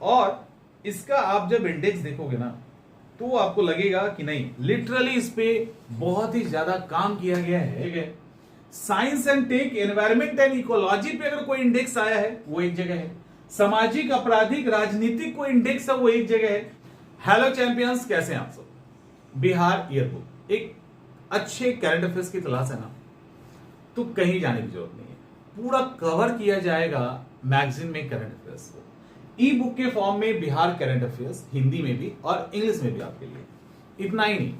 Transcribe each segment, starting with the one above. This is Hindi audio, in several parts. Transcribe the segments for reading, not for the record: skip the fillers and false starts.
और इसका आप जब इंडेक्स देखोगे ना तो आपको लगेगा कि नहीं, लिटरली इस पे बहुत ही ज्यादा काम किया गया है। Science and tech, environment and ecology पे अगर कोई इंडेक्स आया है वो एक जगह है, सामाजिक आपराधिक राजनीतिक कोई इंडेक्स है वो एक जगह है। हेलो चैंपियंस, कैसे हैं आप सब? बिहार ईयरबुक एक अच्छे करंट अफेयर्स की तलाश है ना, तो कहीं जाने की जरूरत नहीं है, पूरा कवर किया जाएगा मैगजीन में करंट अफेयर्स को, ई बुक के फॉर्म में बिहार करंट अफेयर्स, हिंदी में भी और इंग्लिश में भी आपके लिए। इतना ही नहीं,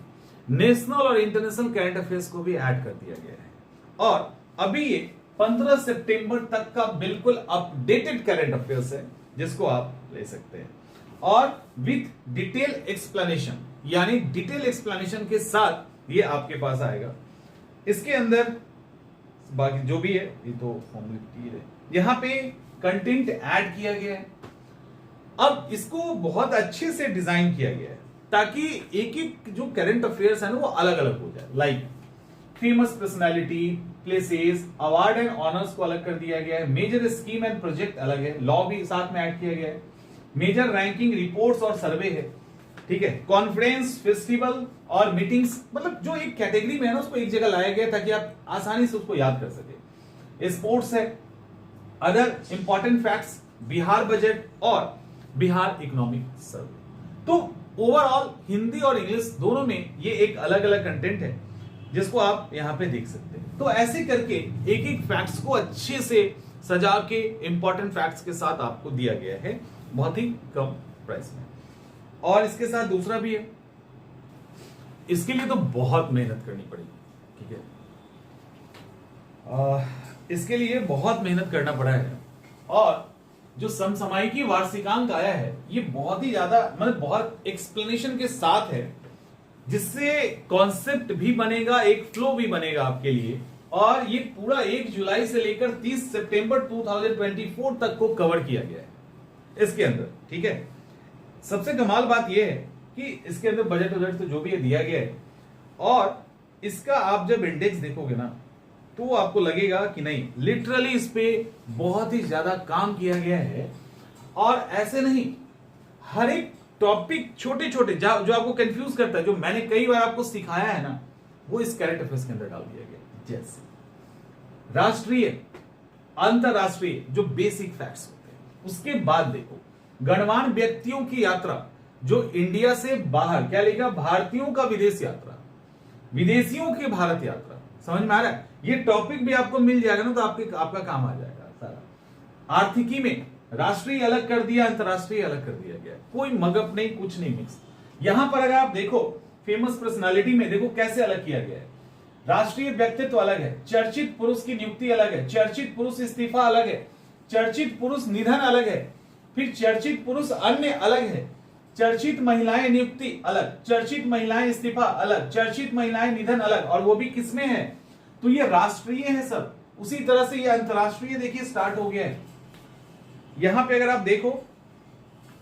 नेशनल और इंटरनेशनल करंट अफेयर्स को भी ऐड कर दिया गया है। और अभी ये 15 सितंबर तक का बिल्कुल अपडेटेड करंट अफेयर्स है जिसको आप ले सकते हैं, और विथ डिटेल एक्सप्लेनेशन, यानी डिटेल एक्सप्लेनेशन के साथ ये आपके पास आएगा। इसके अंदर बाकी जो भी है ये तो फॉर्मेलिटी है, यहां पे कंटेंट ऐड किया गया है। अब इसको बहुत अच्छे से डिजाइन किया गया है ताकि एक एक जो करंट अफेयर्स है ना वो अलग अलग हो जाए। Like famous personality, places, award and honours को अलग कर दिया गया है, मेजर स्कीम एंड प्रोजेक्ट अलग है, लॉ भी साथ में ऐड किया गया है, मेजर रैंकिंग रिपोर्ट्स और सर्वे है, ठीक है, कॉन्फ्रेंस, फेस्टिवल और मीटिंग्स, मतलब जो एक कैटेगरी में है ना उसको एक जगह लाया गया ताकि आप आसानी से उसको याद कर सके। स्पोर्ट्स है, other important facts, Bihar budget और बिहार इकोनॉमिक सर्वे। तो ओवरऑल हिंदी और इंग्लिश दोनों में ये एक अलग अलग कंटेंट है जिसको आप यहां पे देख सकते हैं। तो ऐसे करके एक एक फैक्ट्स को अच्छे से सजा के इंपॉर्टेंट फैक्ट्स के साथ आपको दिया गया है बहुत ही कम प्राइस में। और इसके साथ दूसरा भी है, इसके लिए तो बहुत मेहनत करनी पड़ेगी, ठीक है, इसके लिए बहुत मेहनत करना पड़ा है। और जो समसामयिकी वार्षिकांक आया है ये बहुत ही ज्यादा, मतलब बहुत एक्सप्लेनेशन के साथ है, जिससे कॉन्सेप्ट भी बनेगा, एक फ्लो भी बनेगा आपके लिए। और ये पूरा 1 जुलाई से लेकर 30 सितंबर 2024 तक को कवर किया गया है इसके अंदर, ठीक है। सबसे कमाल बात यह है कि इसके अंदर बजट तो जो भी है दिया गया है, और इसका आप जब इंडेक्स देखोगे ना तो आपको लगेगा कि नहीं, लिटरली इस पे बहुत ही ज्यादा काम किया गया है। और ऐसे नहीं, हर एक टॉपिक छोटे छोटे जो आपको कंफ्यूज करता है, जो मैंने कई बार आपको सिखाया है ना, वो इस करंट अफेयर्स के अंदर डाल दिया गया। जैसे राष्ट्रीय, अंतरराष्ट्रीय जो बेसिक फैक्ट्स होते हैं, उसके बाद देखो गणमान्य व्यक्तियों की यात्रा, जो इंडिया से बाहर, क्या लिखा, भारतीयों का विदेश यात्रा, विदेशियों की भारत यात्रा, समझ में आ रहा है? ये टॉपिक भी आपको मिल जाएगा ना तो आपका काम आ जाएगा सारा। आर्थिकी में राष्ट्रीय अलग कर दिया, अंतरराष्ट्रीय अलग कर दिया गया, कोई मगअप नहीं, कुछ नहीं मिक्स। यहां पर अगर आप देखो फेमस पर्सनालिटी में देखो कैसे अलग किया गया है, राष्ट्रीय व्यक्तित्व अलग है, चर्चित पुरुष की नियुक्ति अलग है, चर्चित पुरुष इस्तीफा अलग है, चर्चित पुरुष निधन अलग है, फिर चर्चित पुरुष अन्य अलग है, चर्चित महिलाएं नियुक्ति अलग, चर्चित महिलाएं इस्तीफा अलग, चर्चित महिलाएं निधन अलग, और वो भी किसमें है, तो ये राष्ट्रीय है सब। उसी तरह से ये अंतरराष्ट्रीय देखिए स्टार्ट हो गया है। यहां पे अगर आप देखो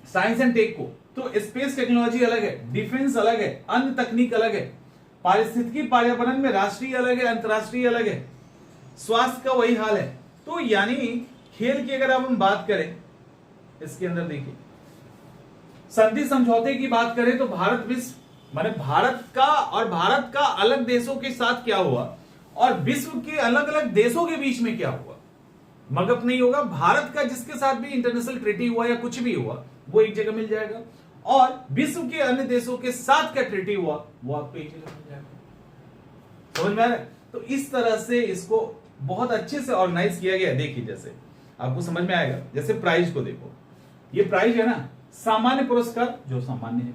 साइंस एंड टेक को, तो स्पेस टेक्नोलॉजी अलग है, डिफेंस अलग है, अन्य तकनीक अलग है, पारिस्थितिकी पर्यावरण में राष्ट्रीय अलग है, अंतरराष्ट्रीय अलग है, स्वास्थ्य का वही हाल है। तो यानी खेल की अगर हम बात करें, इसके अंदर देखिए संधि समझौते की बात करें तो भारत विश्व, माने भारत का और भारत का अलग देशों के साथ क्या हुआ और विश्व के अलग अलग देशों के बीच में क्या हुआ, मगअप नहीं होगा। भारत का जिसके साथ भी इंटरनेशनल ट्रीटी हुआ या कुछ भी हुआ वो एक जगह मिल जाएगा, और विश्व के अन्य देशों के साथ क्या ट्रीटी हुआ वो आपको एक जगह मिल जाएगा। समझ में आ रहा है? तो इस तरह से इसको बहुत अच्छे से ऑर्गेनाइज किया गया है। देखिए जैसे आपको समझ में आएगा, जैसे प्राइज को देखो, ये प्राइज है ना, सामान्य पुरस्कार जो सामान्य है,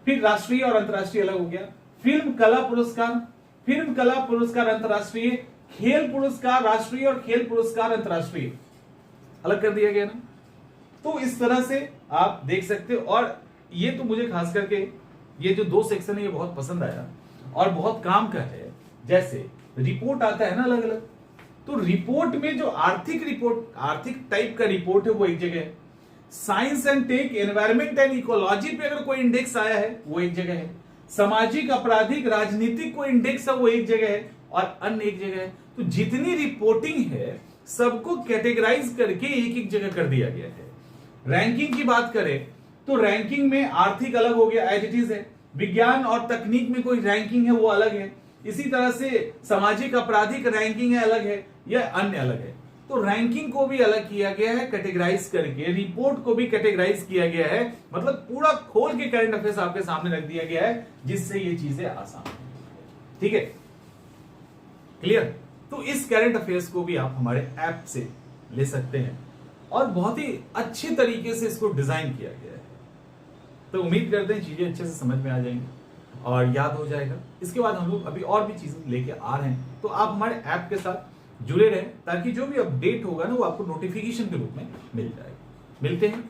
फिर राष्ट्रीय और अंतरराष्ट्रीय अलग हो गया, फिल्म कला पुरस्कार, फिल्म कला पुरस्कार अंतरराष्ट्रीय, खेल पुरस्कार राष्ट्रीय और खेल पुरस्कार अंतरराष्ट्रीय अलग कर दिया गया ना। तो इस तरह से आप देख सकते हो। और ये तो मुझे खास करके ये जो 2 सेक्शन है ये बहुत पसंद आया और बहुत काम का है। जैसे रिपोर्ट आता है ना अलग अलग, तो रिपोर्ट में जो आर्थिक रिपोर्ट, आर्थिक टाइप का रिपोर्ट है वो एक जगह है, science and tech, environment and ecology पे अगर कोई इंडेक्स आया है वो एक जगह है, सामाजिक आपराधिक राजनीतिक कोई इंडेक्स है वो एक जगह है, और अन्य एक जगह है। तो जितनी रिपोर्टिंग है सबको कैटेगराइज करके एक एक जगह कर दिया गया है। रैंकिंग की बात करें तो रैंकिंग में आर्थिक अलग हो गया, एज इट इज है। विज्ञान और तकनीक में कोई रैंकिंग है वो अलग है। इसी तरह से सामाजिक अपराधिक रैंकिंग है अलग है, या अन्य अलग है। तो रैंकिंग को भी अलग किया गया है कैटेगराइज करके, रिपोर्ट को भी कैटेगराइज किया गया है, मतलब पूरा खोल के करंट अफेयर्स आपके सामने रख दिया गया है, जिससे ये चीजें आसान है। ठीक है, क्लियर। तो इस करंट अफेयर्स को भी आप हमारे ऐप से ले सकते हैं और बहुत ही अच्छे तरीके से इसको डिजाइन किया गया है। तो उम्मीद करते हैं चीजें अच्छे से समझ में आ जाएंगी और याद हो जाएगा। इसके बाद हम लोग अभी और भी चीजें लेके आ रहे हैं, तो आप हमारे ऐप के साथ जुड़े रहें ताकि जो भी अपडेट होगा ना वो आपको नोटिफिकेशन के रूप में मिल जाएगा। मिलते हैं